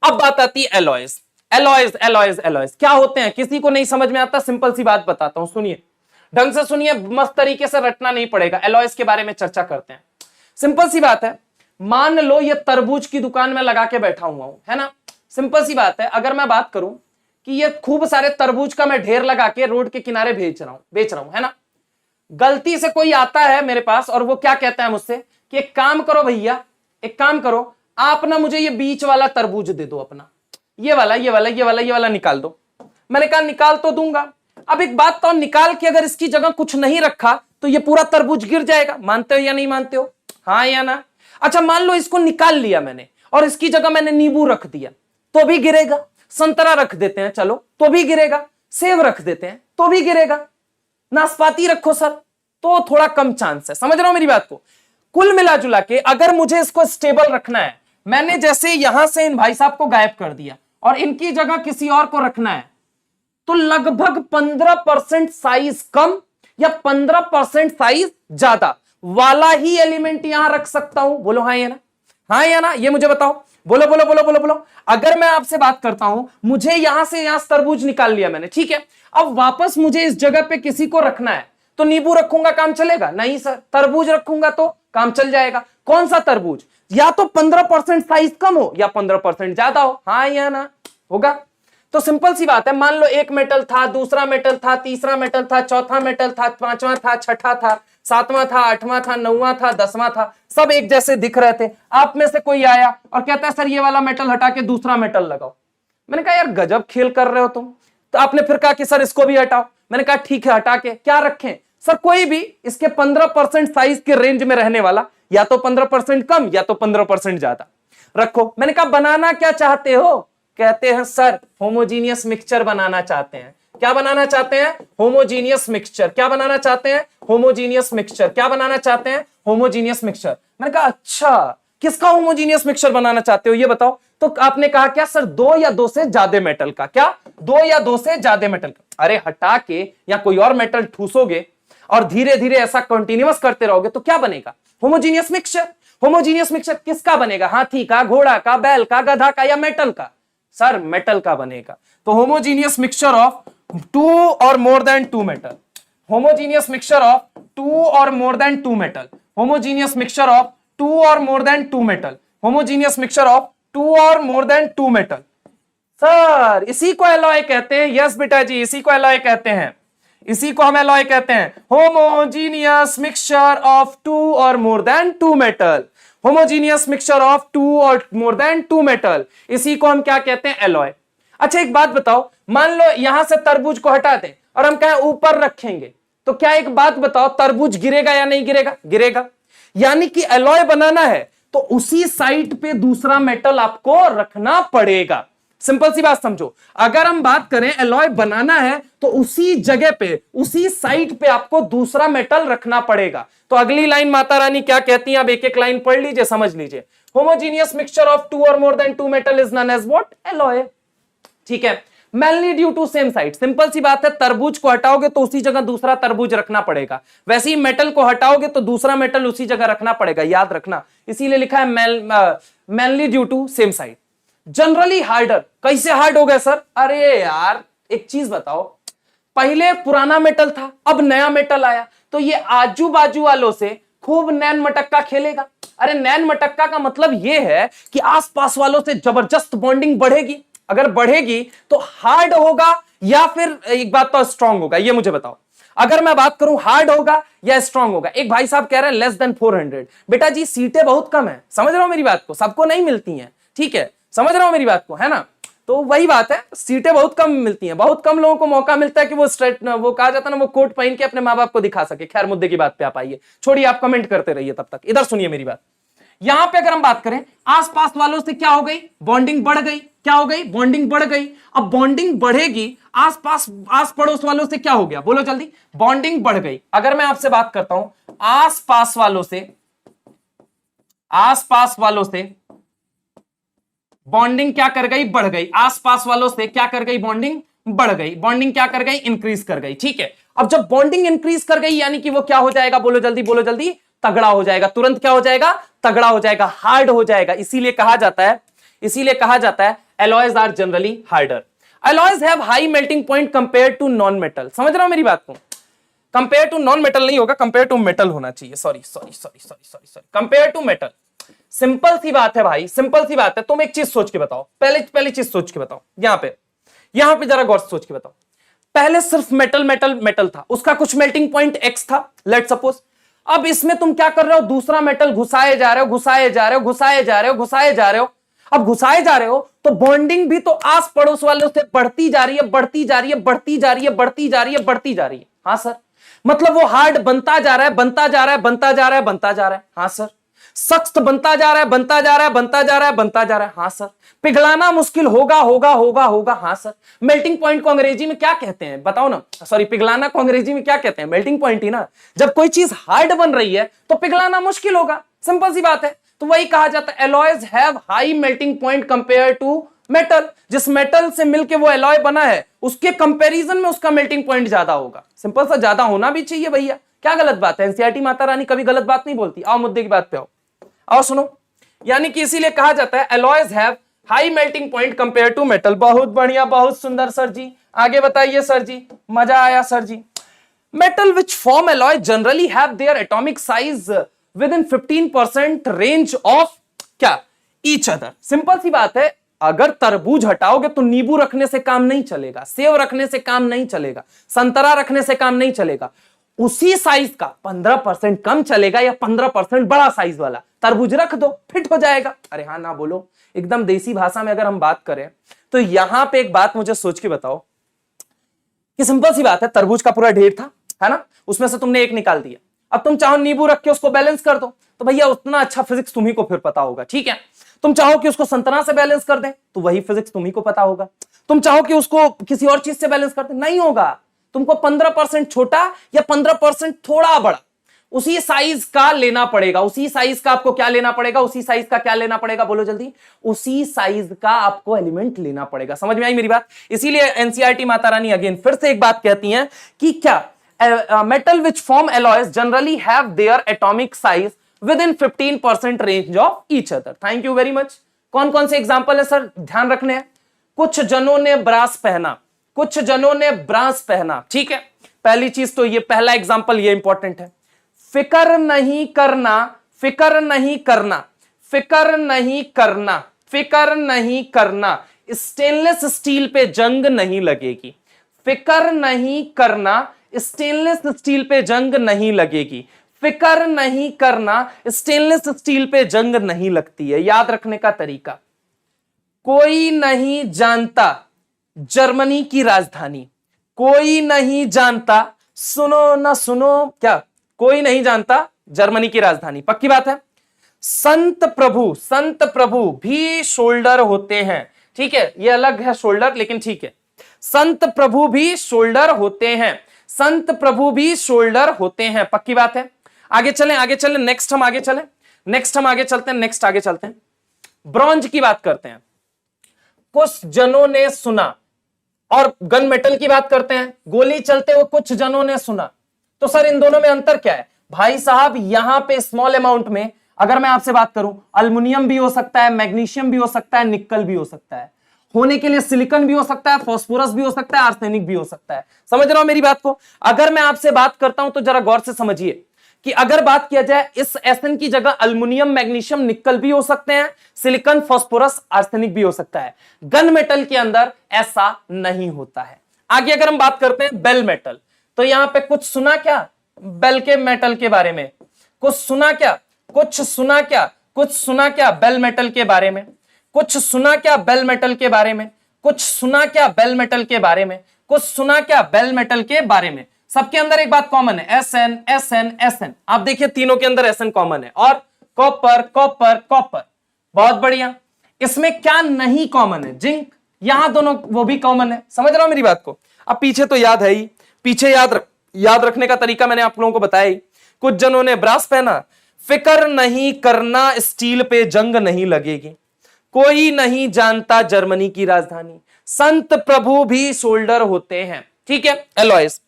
अब बात आती है एलॉयज। एलॉयज एलॉयज एलॉयज क्या होते हैं, किसी को नहीं समझ में आता, सिंपल सी बात बताता हूं, सुनिए ढंग से सुनिए, मस्त तरीके से रटना नहीं पड़ेगा। एलॉयज के बारे में चर्चा करते हैं। सिंपल सी बात है, मान लो ये तरबूज की दुकान में लगा के बैठा हुआ हूं, है ना। सिंपल सी बात है, अगर मैं बात करूं कि ये खूब सारे तरबूज का मैं ढेर लगा के रोड के किनारे बेच रहा हूं, है ना। गलती से कोई आता है मेरे पास और वो क्या कहता है मुझसे कि एक काम करो भैया, एक काम करो, आप ना मुझे ये बीच वाला तरबूज दे दो, अपना ये वाला निकाल दो। मैंने कहा निकाल तो दूंगा, अब एक बात तो, निकाल के अगर इसकी जगह कुछ नहीं रखा तो ये पूरा तरबूज गिर जाएगा। मानते हो या नहीं मानते हो, हाँ या ना। अच्छा मान लो इसको निकाल लिया मैंने और इसकी जगह मैंने नींबू रख दिया तो भी गिरेगा, संतरा रख देते हैं चलो तो भी गिरेगा, सेब रख देते हैं तो भी गिरेगा, नाशपाती रखो सर तो थोड़ा कम चांस है। समझ रहे हो मेरी बात को। कुल मिला जुला के अगर मुझे इसको स्टेबल रखना है, मैंने जैसे यहां से इन भाई साहब को गायब कर दिया और इनकी जगह किसी और को रखना है, तो लगभग 15% साइज कम या 15% साइज ज्यादा वाला ही एलिमेंट यहां रख सकता हूं। बोलो हाँ या ना, हाँ या ना, ये मुझे बताओ। बोलो बोलो बोलो बोलो बोलो। अगर मैं आपसे बात करता हूं, मुझे यहां से यहां तरबूज निकाल लिया मैंने, ठीक है, अब वापस मुझे इस जगह पे किसी को रखना है, तो नींबू रखूंगा काम चलेगा? नहीं सर। तरबूज रखूंगा तो काम चल जाएगा। कौन सा तरबूज? या तो 15% साइज कम हो या 15% ज्यादा हो, हाँ या ना, होगा। तो सिंपल सी बात है, मान लो एक मेटल था, दूसरा मेटल था, तीसरा मेटल था, चौथा मेटल था, पांचवा था, छठा था, सातवां था, आठवां था, नौवां था, 10वां था, सब एक जैसे दिख रहे थे। आप में से कोई आया और कहता है सर ये वाला मेटल हटा के दूसरा मेटल लगाओ। मैंने कहा यार गजब खेल कर रहे हो तुम। तो आपने फिर कहा कि सर इसको भी हटाओ। मैंने कहा ठीक है हटा के क्या रखें? सर कोई भी इसके 15% साइज के रेंज में रहने वाला, या तो 15% कम या तो 15% ज्यादा रखो। मैंने कहा बनाना क्या चाहते हो? कहते हैं सर होमोजीनियस मिक्सचर बनाना चाहते हैं। क्या बनाना चाहते हैं? Homogeneous mixture. क्या बनाना चाहते हैं? Homogeneous mixture. क्या बनाना चाहते हैं? Homogeneous mixture. मैंने कहा अच्छा किसका होमोजीनियस मिक्सचर बनाना चाहते हो ये बताओ। तो आपने कहा क्या सर 2 या 2 से ज्यादा मेटल का। क्या 2 या 2 से ज्यादा मेटल का? अरे हटा के या कोई और मेटल ठूसोगे और धीरे धीरे ऐसा कंटिन्यूअस करते रहोगे तो क्या बनेगा? Homogeneous mixture. होमोजीनियस मिक्सचर किसका बनेगा? हाथी का, घोड़ा का, बैल का, गधा का या मेटल का? सर मेटल का बनेगा। तो होमोजीनियस मिक्सचर ऑफ 2 और more than 2 metal. Homogeneous mixture of 2 और more than 2 metal. Homogeneous mixture of 2 और more than 2 metal. Homogeneous mixture of 2 और मोर देन 2 मेटल। सर इसी को एलॉय कहते हैं। यस बेटा जी, इसी को एलॉय कहते हैं। इसी को हम एलॉय कहते हैं। होमोजीनियस मिक्सचर ऑफ 2 और more than 2 metal. Homogeneous mixture of 2 और मोर देन 2 मेटल, इसी को हम क्या कहते हैं? एलॉय। अच्छा एक बात बताओ, मान लो यहां से तरबूज को हटा दें और हम कहें ऊपर रखेंगे, तो क्या एक बात बताओ तरबूज गिरेगा या नहीं गिरेगा? गिरेगा। यानी कि एलॉय बनाना है तो उसी साइड पे दूसरा मेटल आपको रखना पड़ेगा। सिंपल सी बात समझो, अगर हम बात करें एलॉय बनाना है तो उसी जगह पे, उसी साइड पे आपको दूसरा मेटल रखना पड़ेगा। तो अगली लाइन माता रानी क्या कहती हैं, अब एक एक लाइन पढ़ लीजिए, समझ लीजिए। होमोजीनियस मिक्सचर ऑफ 2 और more than 2 metal is known as what? Alloy. ठीक है। Mainly due to same side. Simple सी बात है, तरबूज को हटाओगे तो उसी जगह दूसरा तरबूज रखना पड़ेगा, वैसे ही मेटल को हटाओगे तो दूसरा मेटल उसी जगह रखना पड़ेगा, याद रखना। इसीलिए लिखा है mainly due to same side. Generally harder. कैसे हार्ड हो गए सर? अरे यार एक चीज बताओ, पहले पुराना मेटल था, अब नया मेटल आया, तो ये आजू बाजू वालों से खूब नैन मटक्का खेलेगा। अरे नैन मटक्का का मतलब यह है कि आसपास वालों से जबरदस्त बॉन्डिंग बढ़ेगी। अगर बढ़ेगी तो हार्ड होगा या फिर एक बात तो स्ट्रांग होगा, ये मुझे बताओ। अगर मैं बात करूं हार्ड होगा या स्ट्रांग होगा। एक भाई साहब कह रहे हैं लेस देन 400। बेटा जी सीटें बहुत कम है, समझ रहे हो मेरी बात को, सबको नहीं मिलती हैं, ठीक है, समझ रहे हो मेरी बात को, है ना। तो वही बात है, सीटें बहुत कम मिलती हैं, बहुत कम लोगों को मौका मिलता है कि वो स्ट्रेट, वो कहा जाता है ना, वो कोट पहन के अपने माँ बाप को दिखा सके। खैर मुद्दे की बात पे आप आइए, छोड़िए आप कमेंट करते रहिए, तब तक इधर सुनिए मेरी बात। यहां पे अगर हम बात करें आसपास वालों से क्या हो गई? बॉन्डिंग बढ़ गई। क्या हो गई? बॉन्डिंग बढ़ गई। अब बॉन्डिंग बढ़ेगी, आसपास आस पड़ोस वालों से क्या हो गया? बोलो जल्दी। बॉन्डिंग बढ़ गई। अगर मैं आपसे बात करता हूं आसपास वालों से, आसपास वालों से बॉन्डिंग क्या कर गई? बढ़ गई। आसपास वालों से क्या कर गई? बॉन्डिंग बढ़ गई। बॉन्डिंग क्या कर गई? इंक्रीज कर गई। ठीक है। अब जब बॉन्डिंग इंक्रीज कर गई यानी कि वो क्या हो जाएगा? बोलो जल्दी, बोलो जल्दी। तगड़ा हो जाएगा। तुरंत क्या हो जाएगा? तगड़ा हो जाएगा, हार्ड हो जाएगा। इसीलिए कहा जाता है, इसीलिए कहा जाता है alloys are generally harder. Alloys have high melting point compare to non metal. समझ रहे हो मेरी बात को? कंपेयर टू नॉन मेटल नहीं होगा, कंपेयर टू मेटल होना चाहिए। Sorry, compare to metal. Simple सी बात है भाई, सिंपल सी बात है। तुम एक चीज सोच के बताओ, पहली चीज सोच के बताओ। यहां पे जरा गौर से सोच के बताओ। पहले सिर्फ मेटल था, उसका कुछ मेल्टिंग पॉइंट एक्स था, लेट सपोज। अब इसमें तुम क्या कर रहे हो? दूसरा मेटल घुसाए जा रहे हो। अब घुसाए जा रहे हो तो बॉन्डिंग भी तो आस पड़ोस वालों से बढ़ती जा रही है। हाँ सर, मतलब वो हार्ड बनता जा रहा है। हाँ सर, सख्त बनता जा रहा है। हाँ सर, पिघलाना मुश्किल होगा। हाँ सर, मेल्टिंग पॉइंट को अंग्रेजी में क्या कहते हैं बताओ ना? सॉरी, पिघलाना को अंग्रेजी में क्या कहते हैं? मेल्टिंग पॉइंट ही ना। जब कोई चीज हार्ड बन रही है तो पिघलाना मुश्किल होगा, सिंपल सी बात है। तो वही कहा जाता है alloys have high melting point compare to metal. जिस मेटल से मिलके वो एलॉय बना है उसके कंपैरिजन में उसका मेल्टिंग पॉइंट ज्यादा होगा। सिंपल सा, ज्यादा होना भी चाहिए भैया, क्या गलत बात है? एनसीईआरटी माता रानी कभी गलत बात नहीं बोलती। आओ मुद्दे की बात पे आओ सुनो। यानी कि इसीलिए कहा जाता है alloys have high melting point compare to metal. बहुत बढ़िया, बहुत सुंदर सर जी, आगे बताइए सर जी, मजा आया sir ji. Metal which form alloy generally have their atomic size within 15% range of क्या? Each other. सिंपल सी बात है, अगर तरबूज हटाओगे तो नींबू रखने से काम नहीं चलेगा, सेव रखने से काम नहीं चलेगा, संतरा रखने से काम नहीं चलेगा। उसी साइज का 15% कम चलेगा या 15% बड़ा साइज वाला तरबूज रख दो, फिट हो जाएगा। अरे हाँ ना बोलो, एकदम देसी भाषा में अगर हम बात करें तो यहां पे एक बात मुझे सोच के बताओ कि सिंपल सी बात है, तरबूज का पूरा ढेर था, है ना? उसमें से तुमने एक निकाल दिया। अब तुम चाहो नींबू रख के उसको बैलेंस कर दो, तो भैया उतना अच्छा फिजिक्स तुम्ही को फिर पता होगा, ठीक है? तुम चाहो कि उसको संतरा से बैलेंस कर दें तो वही फिजिक्स तुम्ही को पता होगा। तुम चाहो कि उसको किसी और चीज से बैलेंस कर दें, नहीं होगा। तुमको 15% छोटा या 15% थोड़ा बड़ा उसी साइज का लेना पड़ेगा। उसी साइज का आपको क्या लेना पड़ेगा? उसी साइज का क्या लेना पड़ेगा? बोलो जल्दी। उसी साइज का आपको एलिमेंट लेना पड़ेगा। समझ में आई मेरी बात? इसीलिए एनसीईआरटी माता रानी अगेन फिर से एक बात कहती हैं कि क्या metal which form alloys generally have their atomic size within 15% range of each other. Thank you very much. कौन कौन से एग्जाम्पल है सर? ध्यान रखने हैं। कुछ जनों ने ब्रास पहना, ठीक है? पहली चीज तो ये पहला एग्जाम्पल ये इंपॉर्टेंट है। फिक्र नहीं करना, स्टेनलेस स्टील पे जंग नहीं लगेगी। फिक्र नहीं करना, स्टेनलेस स्टील पे जंग नहीं लगेगी। फिक्र नहीं करना, स्टेनलेस स्टील पे जंग नहीं लगती है। याद रखने का तरीका, कोई नहीं जानता जर्मनी की राजधानी। कोई नहीं जानता, सुनो ना सुनो, क्या? कोई नहीं जानता जर्मनी की राजधानी। पक्की बात है। संत प्रभु भी शोल्डर होते हैं, ठीक है? ये अलग है शोल्डर, लेकिन ठीक है। संत प्रभु भी शोल्डर होते हैं, पक्की बात है। आगे चलें, नेक्स्ट हम आगे चलते हैं। ब्रॉन्ज की बात करते हैं। कुछ जनों ने सुना, और गन मेटल की बात करते हैं। गोली चलते हुए कुछ जनों ने सुना। तो सर इन दोनों में अंतर क्या है? भाई साहब, यहां पे स्मॉल अमाउंट में अगर मैं आपसे बात करूं, अल्युमिनियम भी हो सकता है, मैग्नीशियम भी हो सकता है, निकल भी हो सकता है। होने के लिए सिलिकॉन भी हो सकता है, फास्फोरस भी हो सकता है, आर्सेनिक भी हो सकता है। समझ रहे हो मेरी बात को? अगर मैं आपसे बात करता हूं तो जरा गौर से समझिए कि अगर बात किया जाए, इस एसएन की जगह अल्युमिनियम, मैग्नीशियम, निकल भी हो सकते हैं, सिलिकॉन, फास्फोरस, आर्सेनिक भी हो सकता है। गन मेटल के अंदर ऐसा नहीं होता है। आगे अगर हम बात करते हैं बेल मेटल, तो यहां पे कुछ सुना क्या बेल के मेटल के बारे में? कुछ सुना क्या बेल मेटल के बारे में? कुछ सुना क्या बेल मेटल के बारे में? सबके अंदर एक बात कॉमन है, एसएन एसएन एसएन। आप देखिए तीनों के अंदर एसएन कॉमन है, और कॉपर कॉपर कॉपर। बहुत बढ़िया। इसमें क्या नहीं कॉमन है? जिंक। यहां दोनों वो भी कॉमन है। समझ रहा हूं मेरी बात को? अब पीछे तो याद है ही, पीछे याद रखने का तरीका मैंने आप लोगों को बताया ही। कुछ जनों ने ब्रास पहना, फिक्र नहीं करना, स्टील पे जंग नहीं लगेगी। कोई नहीं जानता जर्मनी की राजधानी, संत प्रभु भी शोल्डर होते हैं, ठीक है? एलॉयज।